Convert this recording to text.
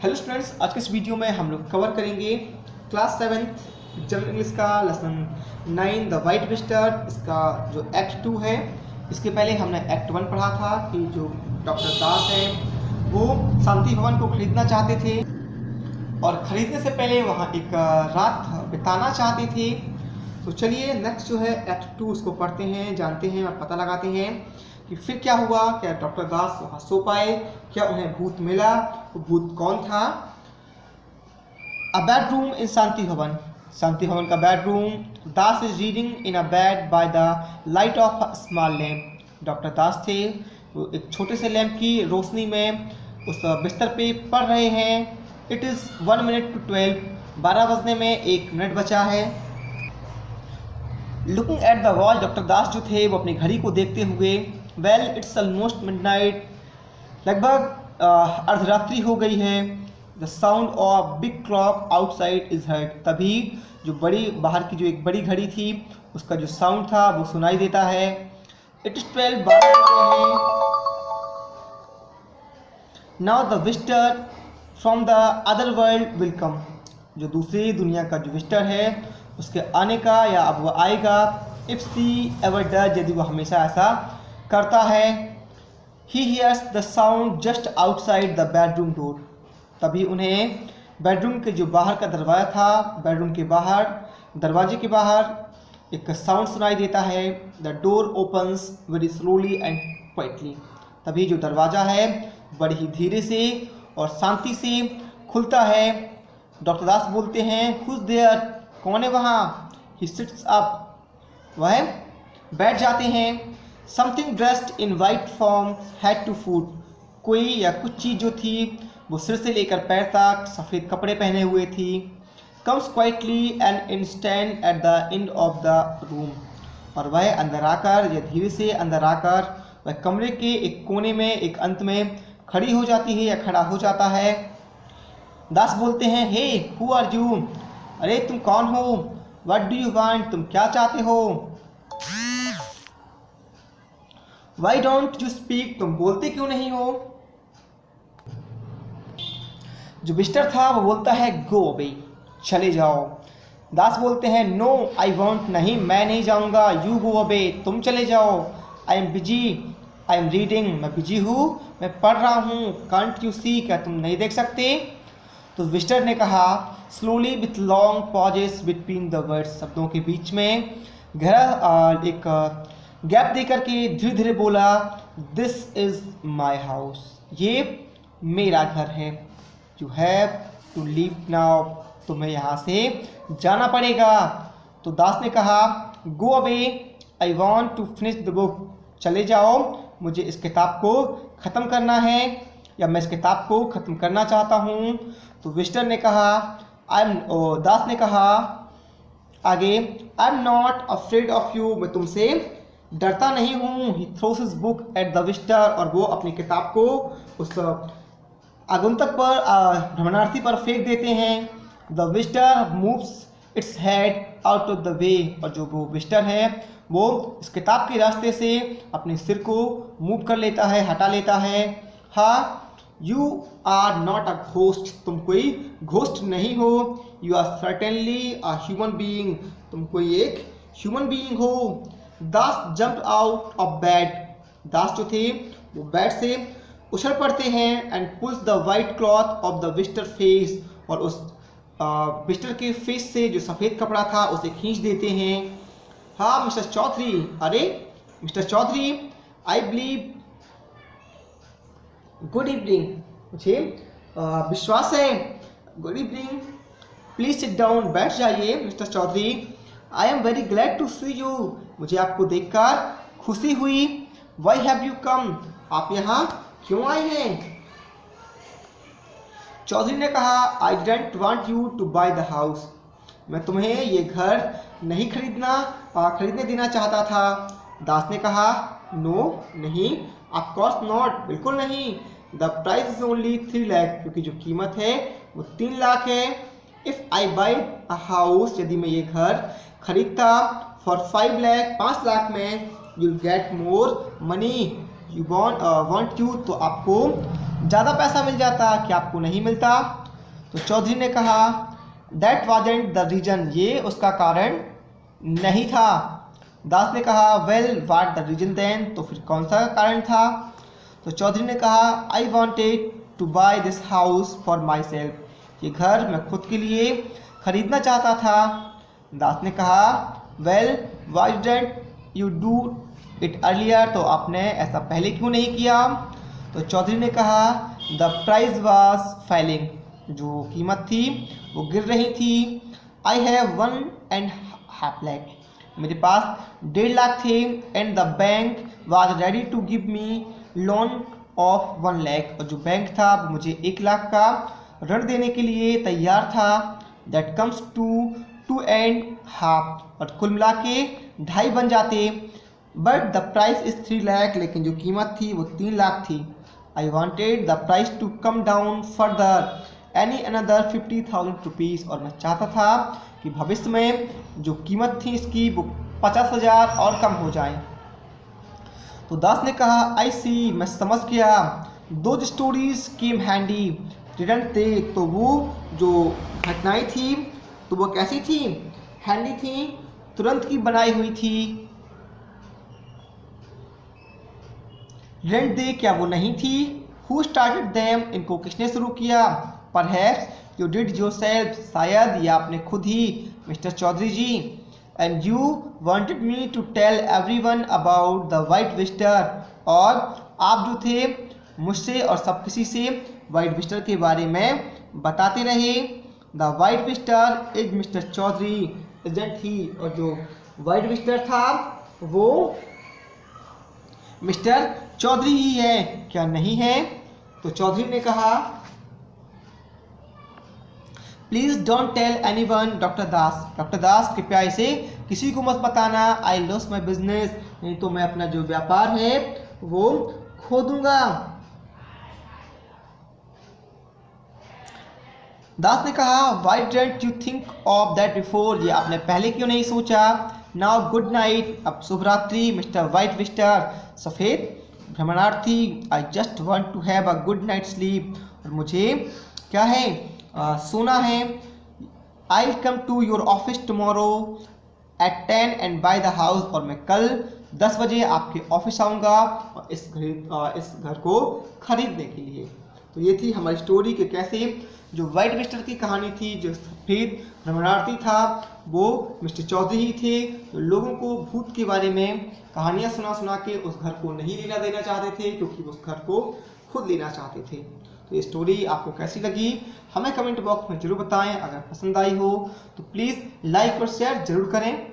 Hello students, आज के इस वीडियो में हम लोग कवर करेंगे क्लास 7 जनरल इंग्लिश का लेसन 9 द वाइट विस्टर। इसका जो एक्ट 2 है, इसके पहले हमने एक्ट 1 पढ़ा था कि जो डॉक्टर दास है वो शांति भवन को खरीदना चाहते थे और ख़रीदने से पहले वहाँ एक रात बिताना चाहते थे। तो चलिए नेक्स्ट जो है एक्ट 2 उसको पढ़ते हैं, जानते हैं और पता लगाते हैं कि फिर क्या हुआ। क्या डॉक्टर दास वहाँ सो पाए, क्या उन्हें भूत मिला, वो भूत कौन था। अ बेडरूम इन शांति भवन। शांति भवन का bedroom. Das is reading in a bed by the light of a small lamp. Doctor Das थे वो एक छोटे से लैंप की रोशनी में उस बिस्तर पे पढ़ रहे हैं। It is 1 minute to 12। 12 बजने में 1 मिनट बचा है। Looking at the wall. Doctor Das जो थे वो अपनी घड़ी को देखते हुए, वेल इट्स ऑलमोस्ट मिडनाइट। लगभग अर्धरात्रि हो गई है। The sound of big clock outside is heard. तभी जो बड़ी बाहर की जो एक बड़ी घड़ी थी उसका जो साउंड था वो सुनाई देता है। It is 12। 12 बज रहे हैं। Now the visitor from the other world will come. जो दूसरी दुनिया का जो विजिटर है उसके आने का या अब वह आएगा। इफ सी एवर डज, यदि वह हमेशा ऐसा करता है। He hears the sound just outside the bedroom door. तभी उन्हें बेडरूम के जो बाहर का दरवाज़ा था, बेडरूम के बाहर दरवाजे के बाहर एक साउंड सुनाई देता है। The door opens very slowly and quietly. तभी जो दरवाज़ा है बड़ी ही धीरे से और शांति से खुलता है। डॉक्टर दास बोलते हैं, हुज देयर, कौन है वहाँ। ही सिट्स अप, वह बैठ जाते हैं। Something dressed in white from head to foot. कोई या कुछ चीज़ जो थी वो सिर से लेकर पैर तक सफ़ेद कपड़े पहने हुए थी। Comes quietly and stand at the end of the room. और वह अंदर आकर या धीरे से अंदर आकर वह कमरे के एक कोने में एक अंत में खड़ी हो जाती है या खड़ा हो जाता है। दास बोलते हैं, हे हु आर यू, अरे तुम कौन हो। व्हाट डू यू वांट, तुम क्या चाहते हो। वाई डोंट यू स्पीक, तुम बोलते क्यों नहीं हो। जो विजिटर था वो बोलता है, गो अवे, चले जाओ। दास बोलते हैं, नो आई वॉन्ट, नहीं मैं नहीं जाऊंगा। यू गो अवे, तुम चले जाओ। I am busy, I am reading, मैं बिजी हूँ, मैं पढ़ रहा हूँ। कांट यू सी, क्या तुम नहीं देख सकते। तो विजिटर ने कहा, slowly with long pauses between the words. शब्दों के बीच में गहरा एक गैप देकर के धीरे धीरे बोला, दिस इज़ माई हाउस, ये मेरा घर है। You have to leave now, तुम्हें यहाँ से जाना पड़ेगा। तो दास ने कहा, go away, I want to finish the book, चले जाओ, मुझे इस किताब को ख़त्म करना है या मैं इस किताब को ख़त्म करना चाहता हूँ। तो विजिटर ने कहा, दास ने कहा आगे, I am not afraid of you, मैं तुमसे डरता नहीं हूँ। He throws his book at the visitor, और वो अपनी किताब को उस आगंतुक पर, भ्रमणार्थी पर फेंक देते हैं। The visitor moves its head out of the way, और जो वो विजिटर है वो इस किताब के रास्ते से अपने सिर को मूव कर लेता है, हटा लेता है। हाँ, you are not a ghost, तुम कोई घोस्ट नहीं हो। You are certainly a human being, तुम कोई एक ह्यूमन बीइंग हो। Das jump out of bed. Das जो थे वो बेड से उछल पड़ते हैं। And pulls the white cloth of the visitor face, और उस विजिटर के फेस से जो सफ़ेद कपड़ा था उसे खींच देते हैं। हाँ मिस्टर चौधरी, अरे mister Chaudhary, I believe, good evening, मुझे विश्वास है। Good evening, please sit down, बैठ जाइए mister Chaudhary. I am very glad to see you, मुझे आपको देखकर खुशी हुई। वाई हैव यू कम, आप यहाँ क्यों आए हैं। चौधरी ने कहा, I didn't want you to buy the house, मैं तुम्हें ये घर नहीं खरीदने देना चाहता था। दास ने कहा, नो, नहीं, ऑफ कोर्स नॉट, बिल्कुल नहीं। The price is only 3 lakh, क्योंकि जो कीमत है वो 3 लाख है। If I by a house, यदि मैं ये घर खरीदता फॉर 5 लाख, 5 लाख में, you'll get more money, you want you, तो आपको ज़्यादा पैसा मिल जाता, कि आपको नहीं मिलता। तो चौधरी ने कहा दैट वाजंट द रीजन, ये उसका कारण नहीं था। दास ने कहा well what the reason then, तो फिर कौन सा कारण था। तो चौधरी ने कहा I wanted to buy this house for myself, ये घर मैं खुद के लिए खरीदना चाहता था। दास ने कहा well why didn't you do it earlier, तो आपने ऐसा पहले क्यों नहीं किया। तो चौधरी ने कहा द प्राइस वाज फैलिंग, जो कीमत थी वो गिर रही थी। आई हैव 1.5 लाख, मेरे पास 1.5 लाख थे। And the bank was ready to give me loan of 1 lakh, और जो बैंक था वो मुझे 1 लाख का ऋण देने के लिए तैयार था। दैट कम्स टू 2.5, और कुल मिला के 2.5 बन जाते। But the price is 3 lakh, लेकिन जो कीमत थी वो 3 लाख थी। I wanted the price to come down further any another 50,000 rupees, और मैं चाहता था कि भविष्य में जो कीमत थी इसकी वो 50,000 और कम हो जाए। तो दास ने कहा आई सी, मैं समझ गया। दो stories came handy didn't they, तो वो जो घटनाएं थी तो वो कैसी थी, हैंडी थी, तुरंत की बनाई हुई थी। डिडंट दे, क्या वो नहीं थी। हु स्टार्टेड देम, इनको किसने शुरू किया। परहैप्स यू डिड योरसेल्फ, शायद या आपने खुद ही mister Chaudhary ji. And you wanted me to tell everyone about the white visitor, और आप जो थे मुझसे और सब किसी से वाइट विजिटर के बारे में बताते रहे। The white visitor is mister Chaudhary isn't he, और जो वाइट विजिटर था वो मिस्टर चौधरी ही है, क्या नहीं है। तो चौधरी ने कहा please don't tell anyone doctor Das, doctor Das कृपया इसे किसी को मत बताना। आई लॉस माई बिजनेस, नहीं तो मैं अपना जो व्यापार है वो खो दूंगा। दास ने कहा Y didn't you think of that before, ये आपने पहले क्यों नहीं सोचा। नाउ गुड नाइट, अब शुभ रात्रि मिस्टर वाइट विजिटर, सफ़ेद भ्रमणार्थी। I just want to have a good night sleep, और मुझे क्या है सोना है। I come to your office tomorrow at 10 and by the house, और मैं कल 10 बजे आपके ऑफिस आऊँगा और इस घर को खरीदने के लिए। तो ये थी हमारी स्टोरी कि कैसे जो वाइट विजिटर की कहानी थी, जो सफ़ेद भ्रमणार्थी था वो मिस्टर चौधरी ही थे, जो लोगों को भूत के बारे में कहानियाँ सुना के उस घर को नहीं लेना देना चाहते थे, क्योंकि उस घर को खुद लेना चाहते थे। तो ये स्टोरी आपको कैसी लगी हमें कमेंट बॉक्स में ज़रूर बताएं। अगर पसंद आई हो तो प्लीज़ लाइक और शेयर ज़रूर करें।